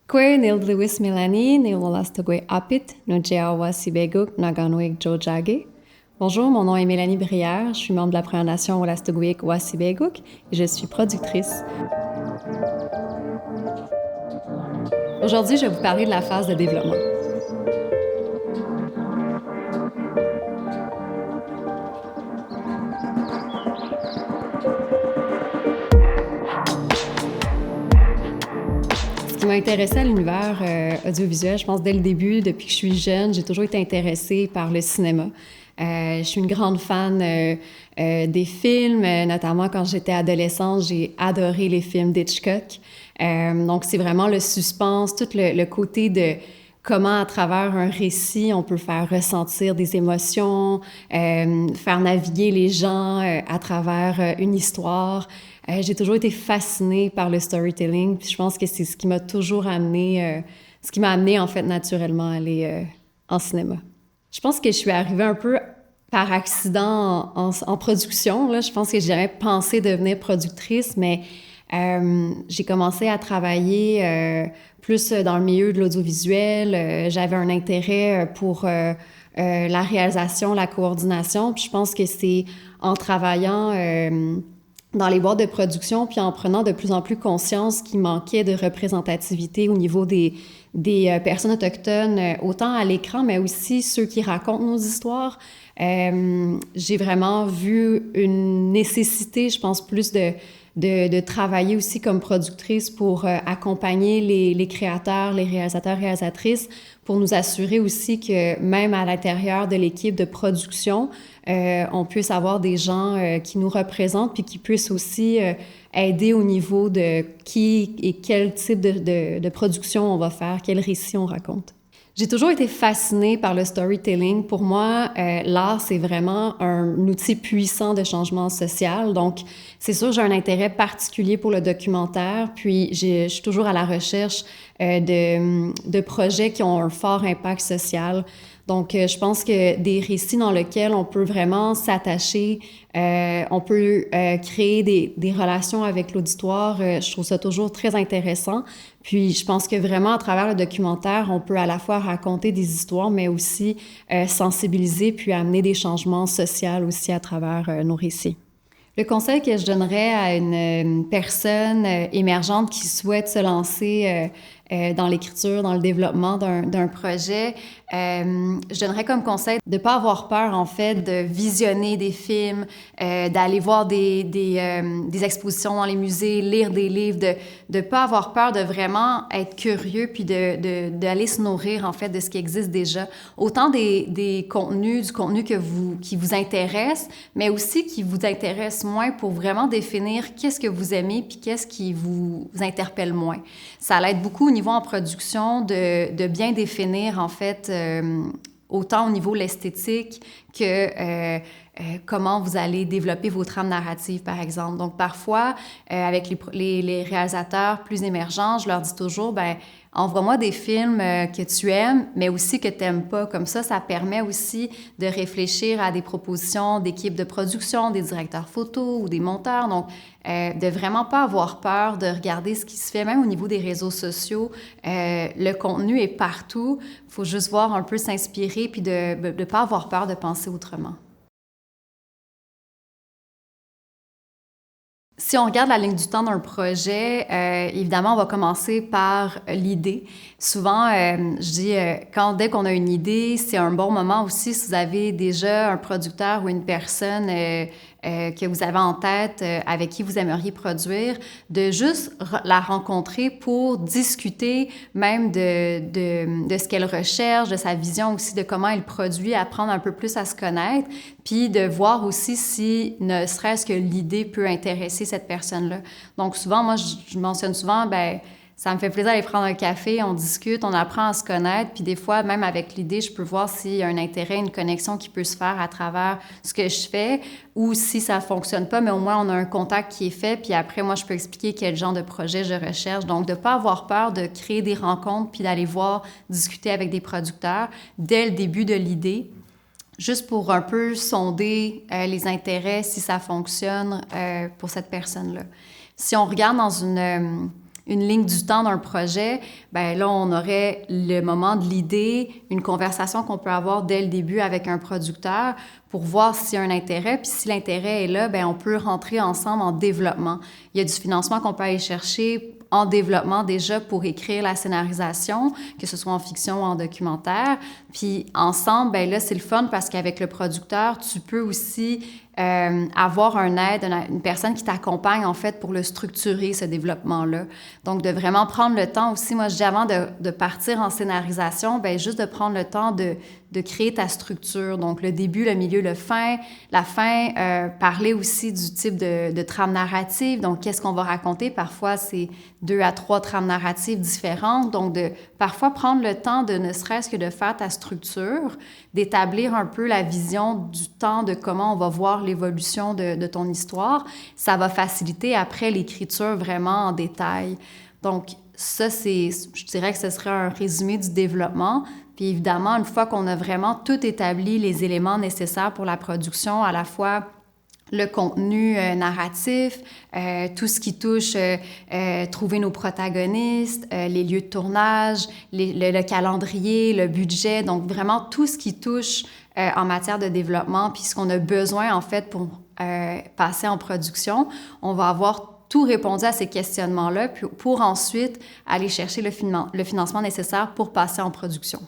Kwe nil Lewis Milani, nil Olastogwe Apit, no Jeawa Sibeguk, Naganweg Jojage. Bonjour, mon nom est Mélanie Brière, je suis membre de la Première Nation Olastogwe Wasibeguk et je suis productrice. Aujourd'hui, je vais vous parler de la phase de développement. Ce qui m'a intéressée à l'univers audiovisuel, je pense dès le début, depuis que je suis jeune, j'ai toujours été intéressée par le cinéma. Je suis une grande fan des films, notamment quand j'étais adolescente, j'ai adoré les films d'Hitchcock. Donc c'est vraiment le suspense, tout le côté de comment à travers un récit, on peut faire ressentir des émotions, faire naviguer les gens à travers une histoire. J'ai toujours été fascinée par le storytelling, puis je pense que c'est ce qui m'a toujours amené, ce qui m'a amené en fait naturellement à aller en cinéma. Je pense que je suis arrivée un peu par accident en production. Là. Je pense que j'ai jamais pensé devenir productrice, mais j'ai commencé à travailler plus dans le milieu de l'audiovisuel. J'avais un intérêt pour la réalisation, la coordination. Puis je pense que c'est en travaillant dans les boîtes de production, puis en prenant de plus en plus conscience qu'il manquait de représentativité au niveau des personnes autochtones, autant à l'écran, mais aussi ceux qui racontent nos histoires. J'ai vraiment vu une nécessité, je pense, plus de travailler aussi comme productrice pour accompagner les créateurs, les réalisateurs, réalisatrices, pour nous assurer aussi que même à l'intérieur de l'équipe de production, on puisse avoir des gens qui nous représentent puis qui puissent aussi aider au niveau de qui et quel type de production on va faire, quel récit on raconte. J'ai toujours été fascinée par le storytelling. Pour moi, l'art, c'est vraiment un outil puissant de changement social. Donc, c'est sûr, j'ai un intérêt particulier pour le documentaire. Puis, je suis toujours à la recherche de projets qui ont un fort impact social. Donc, je pense que des récits dans lesquels on peut vraiment s'attacher, on peut créer des relations avec l'auditoire, je trouve ça toujours très intéressant. Puis, je pense que vraiment, à travers le documentaire, on peut à la fois raconter des histoires, mais aussi sensibiliser puis amener des changements sociaux aussi à travers nos récits. Le conseil que je donnerais à une personne émergente qui souhaite se lancer dans l'écriture, dans le développement d'un projet, je donnerais comme conseil de ne pas avoir peur, en fait, de visionner des films, d'aller voir des expositions dans les musées, lire des livres, de ne pas avoir peur de vraiment être curieux puis d'aller se nourrir, en fait, de ce qui existe déjà. Autant des contenus, du contenu qui vous intéresse, mais aussi qui vous intéresse moins pour vraiment définir qu'est-ce que vous aimez puis qu'est-ce qui vous interpelle moins. Ça l'aide beaucoup au niveau en production de bien définir, en fait, autant au niveau l'esthétique que comment vous allez développer vos trames narratives, par exemple. Donc, parfois, avec les réalisateurs plus émergents, je leur dis toujours, ben envoie-moi des films que tu aimes, mais aussi que tu n'aimes pas. Comme ça permet aussi de réfléchir à des propositions d'équipes de production, des directeurs photos ou des monteurs. Donc, de vraiment pas avoir peur de regarder ce qui se fait, même au niveau des réseaux sociaux. Le contenu est partout. Il faut juste voir un peu s'inspirer puis de ne pas avoir peur de penser autrement. Si on regarde la ligne du temps d'un projet, évidemment, on va commencer par l'idée. Souvent, je dis, dès qu'on a une idée, c'est un bon moment aussi, si vous avez déjà un producteur ou une personne que vous avez en tête, avec qui vous aimeriez produire, de juste la rencontrer pour discuter même de ce qu'elle recherche, de sa vision aussi, de comment elle produit, apprendre un peu plus à se connaître, puis de voir aussi si, ne serait-ce que l'idée peut intéresser cette personne-là. Donc souvent, moi, je mentionne souvent, ben ça me fait plaisir d'aller prendre un café, on discute, on apprend à se connaître, puis des fois, même avec l'idée, je peux voir s'il y a un intérêt, une connexion qui peut se faire à travers ce que je fais, ou si ça fonctionne pas, mais au moins on a un contact qui est fait, puis après, moi, je peux expliquer quel genre de projet je recherche. Donc, de ne pas avoir peur de créer des rencontres, puis d'aller voir, discuter avec des producteurs dès le début de l'idée, juste pour un peu sonder les intérêts, si ça fonctionne pour cette personne-là. Si on regarde une ligne du temps d'un projet, ben là, on aurait le moment de l'idée, une conversation qu'on peut avoir dès le début avec un producteur pour voir s'il y a un intérêt. Puis si l'intérêt est là, ben on peut rentrer ensemble en développement. Il y a du financement qu'on peut aller chercher en développement déjà pour écrire la scénarisation, que ce soit en fiction ou en documentaire. Puis ensemble, ben là, c'est le fun parce qu'avec le producteur, tu peux aussi avoir un aide, une personne qui t'accompagne en fait pour le structurer, ce développement-là. Donc, de vraiment prendre le temps aussi, moi je dis avant de partir en scénarisation, ben juste de prendre le temps de créer ta structure. Donc, le début, le milieu, la fin, parler aussi du type de trame narrative. Donc, qu'est-ce qu'on va raconter? Parfois, c'est 2 à 3 trames narratives différentes. Donc, de parfois prendre le temps de ne serait-ce que de faire ta structure, d'établir un peu la vision du temps de comment on va voir l'évolution de ton histoire. Ça va faciliter après l'écriture vraiment en détail. Donc, ça, je dirais que ce serait un résumé du développement. Puis évidemment, une fois qu'on a vraiment tout établi, les éléments nécessaires pour la production, à la fois le contenu narratif, tout ce qui touche trouver nos protagonistes, les lieux de tournage, le calendrier, le budget, donc vraiment tout ce qui touche en matière de développement, puis ce qu'on a besoin en fait pour passer en production, on va avoir tout répondu à ces questionnements-là pour ensuite aller chercher le financement nécessaire pour passer en production.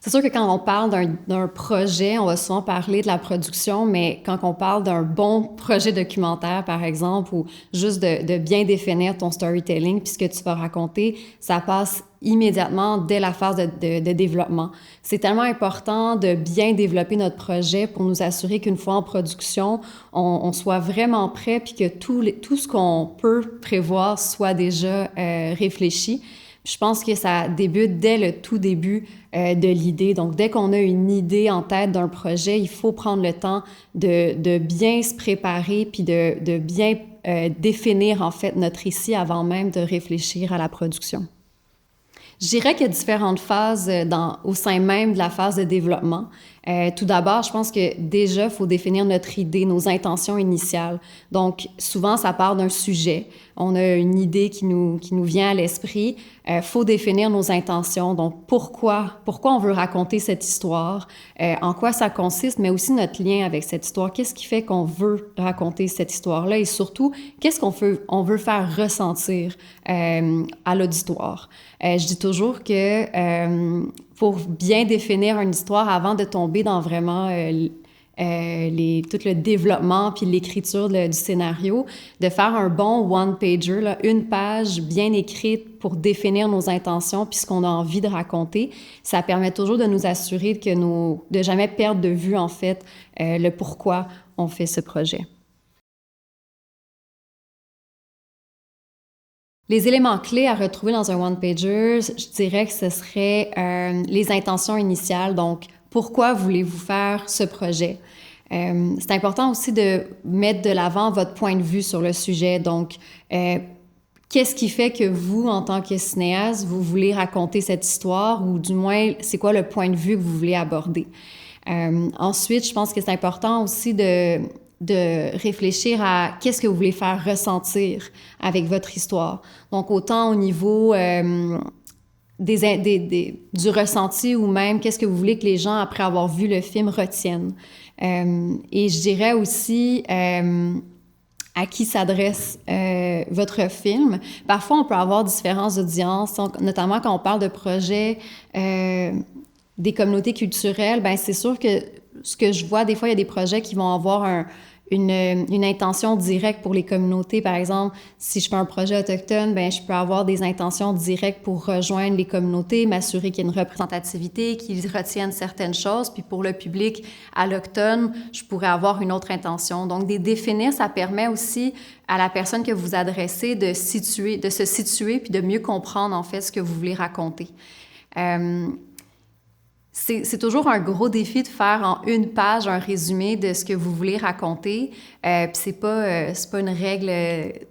C'est sûr que quand on parle d'un projet, on va souvent parler de la production, mais quand on parle d'un bon projet documentaire, par exemple, ou juste de bien définir ton storytelling puis ce que tu vas raconter, ça passe immédiatement dès la phase de développement. C'est tellement important de bien développer notre projet pour nous assurer qu'une fois en production, on soit vraiment prêt puis que tout ce qu'on peut prévoir soit déjà réfléchi. Je pense que ça débute dès le tout début de l'idée. Donc, dès qu'on a une idée en tête d'un projet, il faut prendre le temps de bien se préparer puis de bien définir, en fait, notre récit avant même de réfléchir à la production. Je dirais qu'il y a différentes phases au sein même de la phase de développement. Tout d'abord, je pense que déjà, il faut définir notre idée, nos intentions initiales. Donc, souvent, ça part d'un sujet. On a une idée qui nous vient à l'esprit. Faut définir nos intentions. Donc, pourquoi on veut raconter cette histoire, en quoi ça consiste, mais aussi notre lien avec cette histoire. Qu'est-ce qui fait qu'on veut raconter cette histoire-là et surtout, qu'est-ce qu'on veut faire ressentir à l'auditoire. Je dis toujours que pour bien définir une histoire avant de tomber dans vraiment tout le développement puis l'écriture du scénario, de faire un bon one-pager, là, une page bien écrite pour définir nos intentions puis ce qu'on a envie de raconter, ça permet toujours de nous assurer de jamais perdre de vue, en fait, le pourquoi on fait ce projet. Les éléments clés à retrouver dans un one-pager, je dirais que ce serait les intentions initiales. Donc, pourquoi voulez-vous faire ce projet? C'est important aussi de mettre de l'avant votre point de vue sur le sujet. Donc, qu'est-ce qui fait que vous, en tant que cinéaste, vous voulez raconter cette histoire ou du moins, c'est quoi le point de vue que vous voulez aborder? Ensuite, je pense que c'est important aussi de réfléchir à qu'est-ce que vous voulez faire ressentir avec votre histoire. Donc, autant au niveau du ressenti ou même qu'est-ce que vous voulez que les gens, après avoir vu le film, retiennent. Et je dirais aussi à qui s'adresse votre film. Parfois, on peut avoir différentes audiences, notamment quand on parle de projets des communautés culturelles. Bien, c'est sûr que ce que je vois, des fois, il y a des projets qui vont avoir une intention directe pour les communautés. Par exemple, si je fais un projet autochtone, bien, je peux avoir des intentions directes pour rejoindre les communautés, m'assurer qu'il y a une représentativité, qu'ils retiennent certaines choses. Puis pour le public alloctone, je pourrais avoir une autre intention. Donc, définir, ça permet aussi à la personne que vous adressez de se situer puis de mieux comprendre, en fait, ce que vous voulez raconter. C'est toujours un gros défi de faire en une page un résumé de ce que vous voulez raconter. Puis c'est pas une règle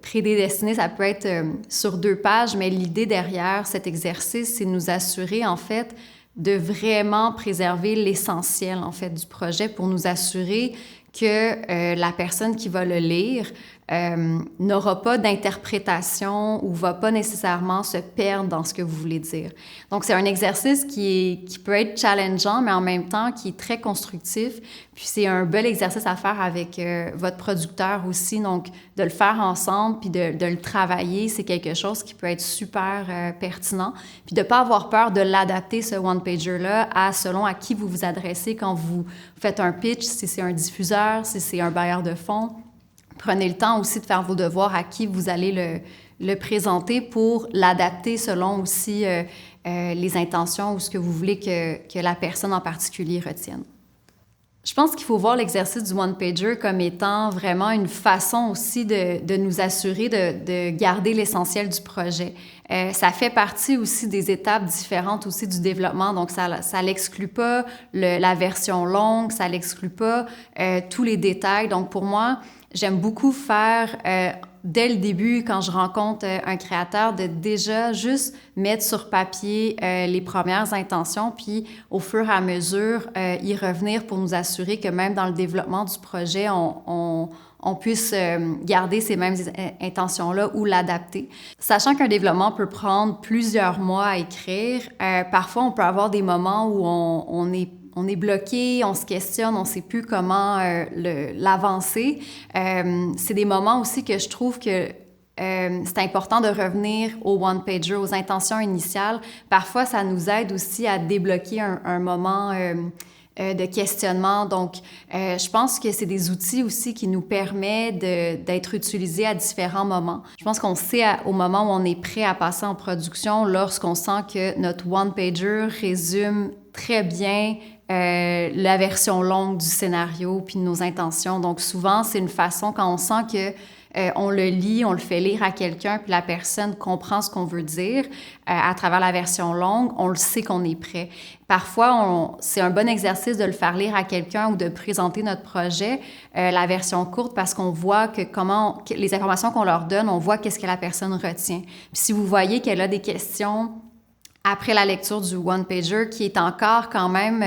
prédestinée, ça peut être sur 2 pages, mais l'idée derrière cet exercice, c'est de nous assurer, en fait, de vraiment préserver l'essentiel, en fait, du projet pour nous assurer que la personne qui va le lire n'aura pas d'interprétation ou va pas nécessairement se perdre dans ce que vous voulez dire. Donc, c'est un exercice qui peut être challengeant, mais en même temps qui est très constructif. Puis, c'est un bel exercice à faire avec votre producteur aussi. Donc, de le faire ensemble puis de le travailler, c'est quelque chose qui peut être super pertinent. Puis, de ne pas avoir peur de l'adapter, ce one-pager-là, selon à qui vous vous adressez quand vous faites un pitch, si c'est un diffuseur, si c'est un bailleur de fonds. Prenez le temps aussi de faire vos devoirs à qui vous allez le présenter pour l'adapter selon aussi les intentions ou ce que vous voulez que la personne en particulier retienne. Je pense qu'il faut voir l'exercice du one-pager comme étant vraiment une façon aussi de nous assurer de garder l'essentiel du projet. Ça fait partie aussi des étapes différentes aussi du développement, donc ça l'exclut pas la version longue, ça l'exclut pas tous les détails. Donc pour moi, j'aime beaucoup faire, dès le début, quand je rencontre un créateur, de déjà juste mettre sur papier les premières intentions, puis au fur et à mesure, y revenir pour nous assurer que même dans le développement du projet, on puisse garder ces mêmes intentions-là ou l'adapter. Sachant qu'un développement peut prendre plusieurs mois à écrire, parfois on peut avoir des moments où on est bloqué, on se questionne, on ne sait plus comment l'avancer. C'est des moments aussi que je trouve que c'est important de revenir au one-pager, aux intentions initiales. Parfois, ça nous aide aussi à débloquer un moment de questionnement. Donc, je pense que c'est des outils aussi qui nous permettent d'être utilisés à différents moments. Je pense qu'on sait au moment où on est prêt à passer en production, lorsqu'on sent que notre one-pager résume très bien la version longue du scénario puis de nos intentions. Donc, souvent, c'est une façon, quand on sent que on le lit, on le fait lire à quelqu'un, puis la personne comprend ce qu'on veut dire à travers la version longue, on le sait qu'on est prêt. Parfois, c'est un bon exercice de le faire lire à quelqu'un ou de présenter notre projet, la version courte, parce qu'on voit que les informations qu'on leur donne, on voit qu'est-ce que la personne retient. Puis si vous voyez qu'elle a des questions après la lecture du one-pager, qui est encore quand même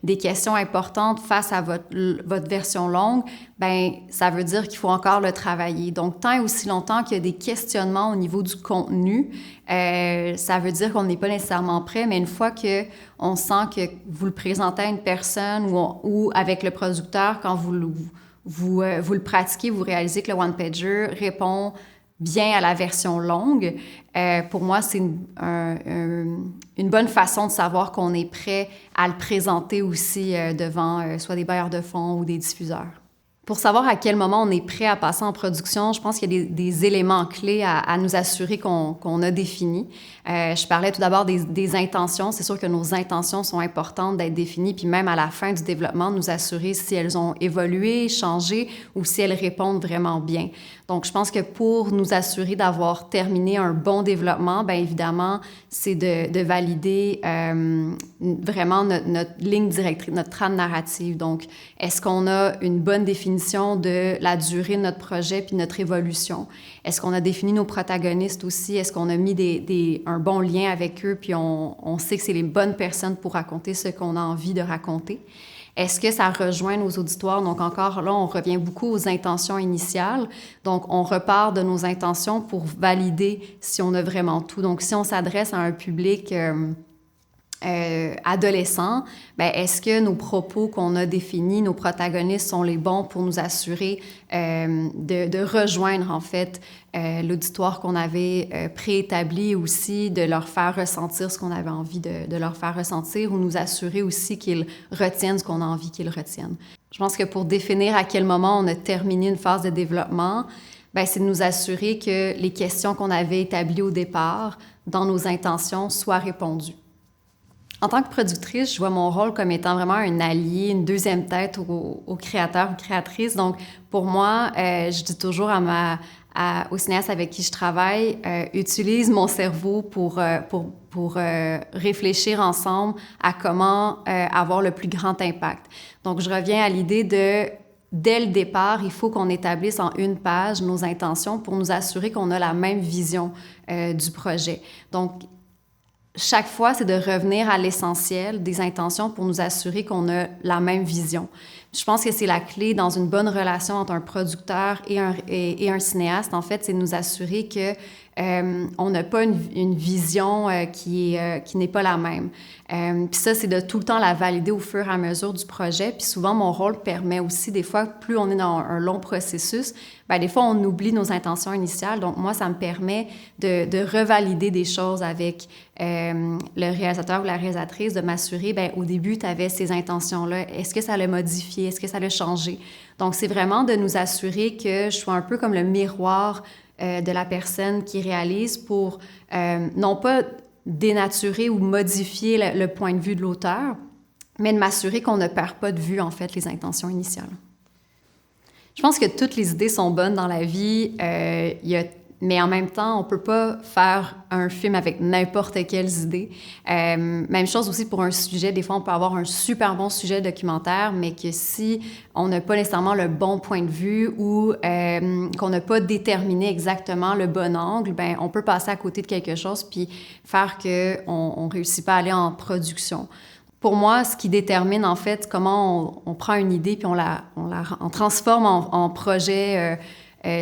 des questions importantes face à votre version longue, ben ça veut dire qu'il faut encore le travailler. Donc, tant et aussi longtemps qu'il y a des questionnements au niveau du contenu, ça veut dire qu'on n'est pas nécessairement prêt, mais une fois qu'on sent que vous le présentez à une personne ou avec le producteur, quand vous le pratiquez, vous réalisez que le one-pager répond bien à la version longue. Pour moi, c'est une bonne façon de savoir qu'on est prêt à le présenter aussi devant soit des bailleurs de fonds ou des diffuseurs. Pour savoir à quel moment on est prêt à passer en production, je pense qu'il y a des éléments clés à nous assurer qu'on a définis. Je parlais tout d'abord des intentions. C'est sûr que nos intentions sont importantes d'être définies, puis même à la fin du développement, nous assurer si elles ont évolué, changé ou si elles répondent vraiment bien. Donc, je pense que pour nous assurer d'avoir terminé un bon développement, bien évidemment, c'est de valider vraiment notre ligne directrice, notre trame narrative. Donc, est-ce qu'on a une bonne définition de la durée de notre projet puis notre évolution? Est-ce qu'on a défini nos protagonistes aussi? Est-ce qu'on a mis un bon lien avec eux puis on sait que c'est les bonnes personnes pour raconter ce qu'on a envie de raconter? Est-ce que ça rejoint nos auditoires? Donc encore là, on revient beaucoup aux intentions initiales. Donc, on repart de nos intentions pour valider si on a vraiment tout. Donc, si on s'adresse à un public adolescent, bien, est-ce que nos propos qu'on a définis, nos protagonistes sont les bons pour nous assurer de rejoindre en fait l'auditoire qu'on avait préétabli aussi, de leur faire ressentir ce qu'on avait envie de leur faire ressentir ou nous assurer aussi qu'ils retiennent ce qu'on a envie qu'ils retiennent. Je pense que pour définir à quel moment on a terminé une phase de développement, bien, c'est de nous assurer que les questions qu'on avait établies au départ dans nos intentions soient répondues. En tant que productrice, je vois mon rôle comme étant vraiment un allié, une deuxième tête aux créateurs ou créatrices. Donc, pour moi, je dis toujours aux cinéastes avec qui je travaille, utilise mon cerveau pour réfléchir ensemble à comment avoir le plus grand impact. Donc, je reviens à l'idée dès le départ, il faut qu'on établisse en une page nos intentions pour nous assurer qu'on a la même vision du projet. Donc, chaque fois, c'est de revenir à l'essentiel des intentions pour nous assurer qu'on a la même vision. Je pense que c'est la clé dans une bonne relation entre un producteur et un cinéaste, en fait, c'est de nous assurer que on n'a pas une vision qui n'est pas la même. Puis ça, c'est de tout le temps la valider au fur et à mesure du projet. Puis souvent, mon rôle permet aussi, des fois, plus on est dans un long processus, bien, des fois, on oublie nos intentions initiales. Donc, moi, ça me permet de revalider des choses avec le réalisateur ou la réalisatrice, de m'assurer, bien, au début, tu avais ces intentions-là. Est-ce que ça l'a modifié? Est-ce que ça l'a changé? Donc, c'est vraiment de nous assurer que je sois un peu comme le miroir de la personne qui réalise pour non pas dénaturer ou modifier le point de vue de l'auteur, mais de m'assurer qu'on ne perd pas de vue, en fait, les intentions initiales. Je pense que toutes les idées sont bonnes dans la vie, mais en même temps, on ne peut pas faire un film avec n'importe quelles idées. Même chose aussi pour un sujet. Des fois, on peut avoir un super bon sujet documentaire, mais que si on n'a pas nécessairement le bon point de vue ou qu'on n'a pas déterminé exactement le bon angle, bien, on peut passer à côté de quelque chose puis faire qu'on ne réussit pas à aller en production. Pour moi, ce qui détermine en fait comment on prend une idée puis on transforme en projet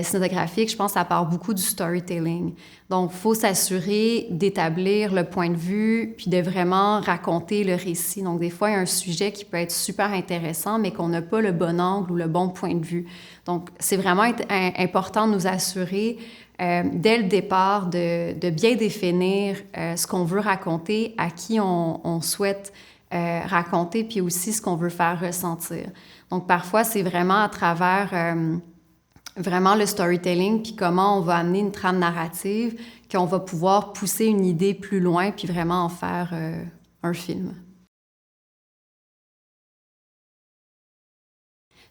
cinématographique, je pense que ça part beaucoup du storytelling. Donc, il faut s'assurer d'établir le point de vue puis de vraiment raconter le récit. Donc, des fois, il y a un sujet qui peut être super intéressant, mais qu'on n'a pas le bon angle ou le bon point de vue. Donc, c'est vraiment important de nous assurer dès le départ de bien définir ce qu'on veut raconter, à qui on souhaite raconter, puis aussi ce qu'on veut faire ressentir. Donc, parfois, c'est vraiment à travers vraiment le storytelling, puis comment on va amener une trame narrative, qu'on va pouvoir pousser une idée plus loin, puis vraiment en faire un film.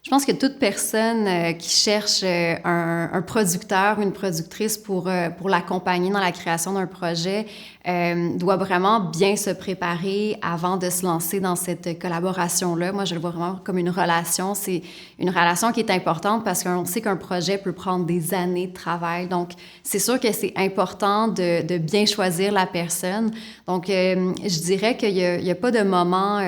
Je pense que toute personne qui cherche un producteur ou une productrice pour l'accompagner dans la création d'un projet doit vraiment bien se préparer avant de se lancer dans cette collaboration-là. Moi, je le vois vraiment comme une relation. C'est une relation qui est importante parce qu'on sait qu'un projet peut prendre des années de travail. Donc, c'est sûr que c'est important de bien choisir la personne. Donc, je dirais qu'il y a pas de moment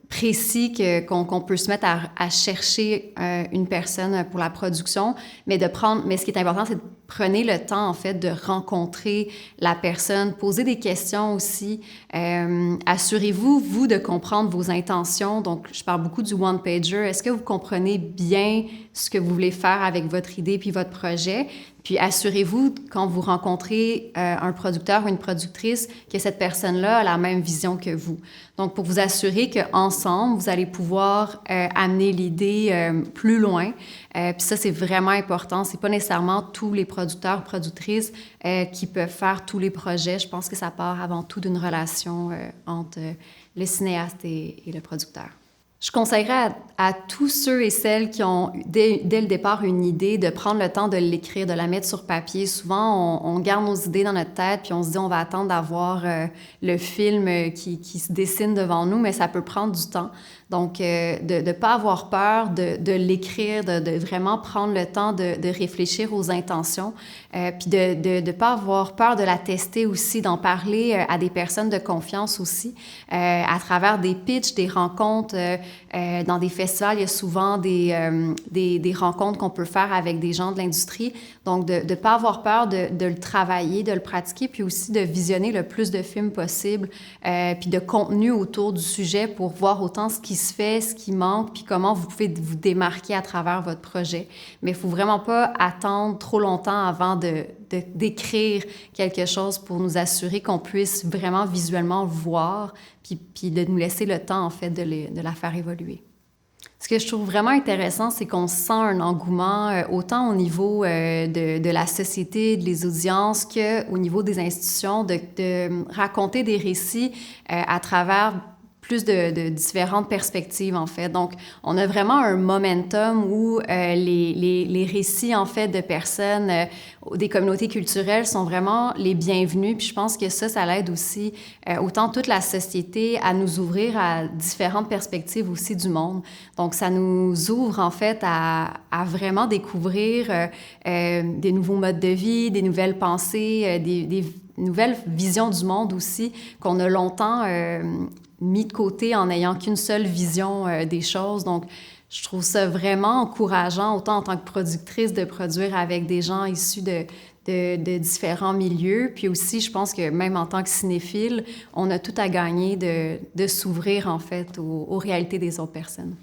précis qu'on peut se mettre à chercher une personne pour la production, mais ce qui est important, c'est de prendre le temps, en fait, de rencontrer la personne, poser des questions aussi. Assurez-vous, vous, de comprendre vos intentions. Donc, je parle beaucoup du one-pager. Est-ce que vous comprenez bien ce que vous voulez faire avec votre idée puis votre projet? Puis assurez-vous, quand vous rencontrez un producteur ou une productrice, que cette personne-là a la même vision que vous. Donc, pour vous assurer qu'ensemble, vous allez pouvoir amener l'idée plus loin. Puis ça, c'est vraiment important. C'est pas nécessairement tous les producteurs ou productrices qui peuvent faire tous les projets. Je pense que ça part avant tout d'une relation entre le cinéaste et le producteur. Je conseillerais à tous ceux et celles qui ont, dès le départ, une idée, de prendre le temps de l'écrire, de la mettre sur papier. Souvent, on garde nos idées dans notre tête, puis on se dit on va attendre d'avoir le film qui se dessine devant nous, mais ça peut prendre du temps. Donc, de ne pas avoir peur de l'écrire, de vraiment prendre le temps de réfléchir aux intentions, puis de ne pas avoir peur de la tester aussi, d'en parler à des personnes de confiance aussi, à travers des pitchs, des rencontres. Dans des festivals, il y a souvent des rencontres qu'on peut faire avec des gens de l'industrie. Donc, de ne pas avoir peur de le travailler, de le pratiquer, puis aussi de visionner le plus de films possible, puis de contenu autour du sujet pour voir autant ce qui se fait, ce qui manque, puis comment vous pouvez vous démarquer à travers votre projet. Mais il ne faut vraiment pas attendre trop longtemps avant d'écrire quelque chose pour nous assurer qu'on puisse vraiment visuellement voir, puis de nous laisser le temps, en fait, de la faire évoluer. Ce que je trouve vraiment intéressant, c'est qu'on sent un engouement autant au niveau de la société, des audiences, qu'au niveau des institutions, de raconter des récits à travers plus de différentes perspectives, en fait. Donc, on a vraiment un momentum où les récits, en fait, de personnes des communautés culturelles sont vraiment les bienvenus. Puis je pense que ça l'aide aussi autant toute la société à nous ouvrir à différentes perspectives aussi du monde. Donc, ça nous ouvre, en fait, à vraiment découvrir des nouveaux modes de vie, des nouvelles pensées, nouvelle vision du monde aussi qu'on a longtemps mis de côté en n'ayant qu'une seule vision des choses. Donc, je trouve ça vraiment encourageant, autant en tant que productrice, de produire avec des gens issus de différents milieux. Puis aussi, je pense que même en tant que cinéphile, on a tout à gagner de s'ouvrir, en fait, aux réalités des autres personnes.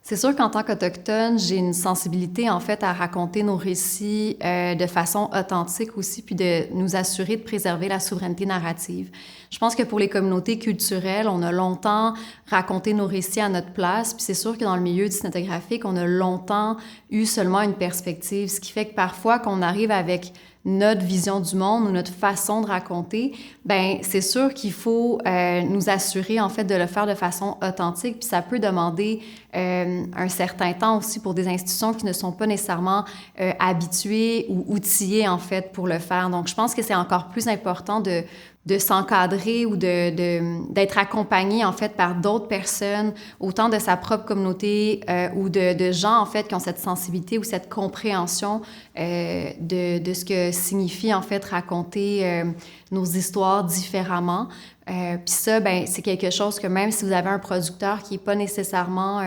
C'est sûr qu'en tant qu'Autochtone, j'ai une sensibilité, en fait, à raconter nos récits de façon authentique aussi, puis de nous assurer de préserver la souveraineté narrative. Je pense que pour les communautés culturelles, on a longtemps raconté nos récits à notre place, puis c'est sûr que dans le milieu du cinématographique, on a longtemps eu seulement une perspective, ce qui fait que parfois, qu'on arrive avec notre vision du monde ou notre façon de raconter, ben c'est sûr qu'il faut nous assurer, en fait, de le faire de façon authentique, puis ça peut demander un certain temps aussi pour des institutions qui ne sont pas nécessairement habituées ou outillées, en fait, pour le faire. Donc, je pense que c'est encore plus important de s'encadrer ou d'être accompagné, en fait, par d'autres personnes, autant de sa propre communauté ou de gens, en fait, qui ont cette sensibilité ou cette compréhension de ce que signifie, en fait, raconter nos histoires différemment. Puis ça, ben c'est quelque chose que même si vous avez un producteur qui n'est pas nécessairement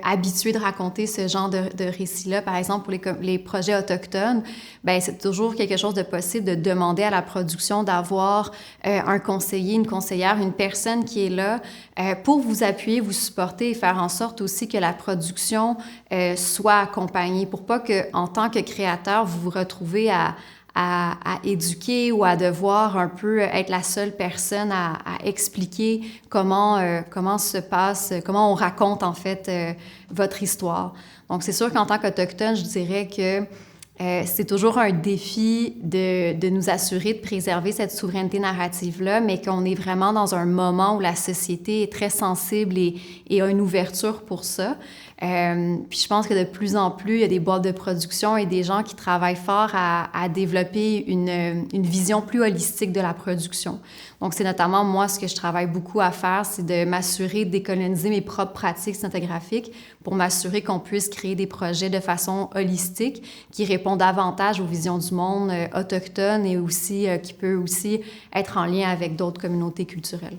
habitué de raconter ce genre de récits-là, par exemple pour les projets autochtones, ben c'est toujours quelque chose de possible de demander à la production d'avoir un conseiller, une conseillère, une personne qui est là pour vous appuyer, vous supporter et faire en sorte aussi que la production soit accompagnée, pour pas que, en tant que créateur, vous vous retrouvez à éduquer ou à devoir un peu être la seule personne à expliquer comment se passe, comment on raconte en fait votre histoire. Donc c'est sûr qu'en tant qu'Autochtone, je dirais que c'est toujours un défi de nous assurer de préserver cette souveraineté narrative-là, mais qu'on est vraiment dans un moment où la société est très sensible et a une ouverture pour ça. Puis je pense que de plus en plus, il y a des boîtes de production et des gens qui travaillent fort à développer une vision plus holistique de la production. Donc, c'est notamment moi, ce que je travaille beaucoup à faire, c'est de m'assurer de décoloniser mes propres pratiques cinématographiques pour m'assurer qu'on puisse créer des projets de façon holistique qui répondent davantage aux visions du monde autochtones et aussi qui peut aussi être en lien avec d'autres communautés culturelles.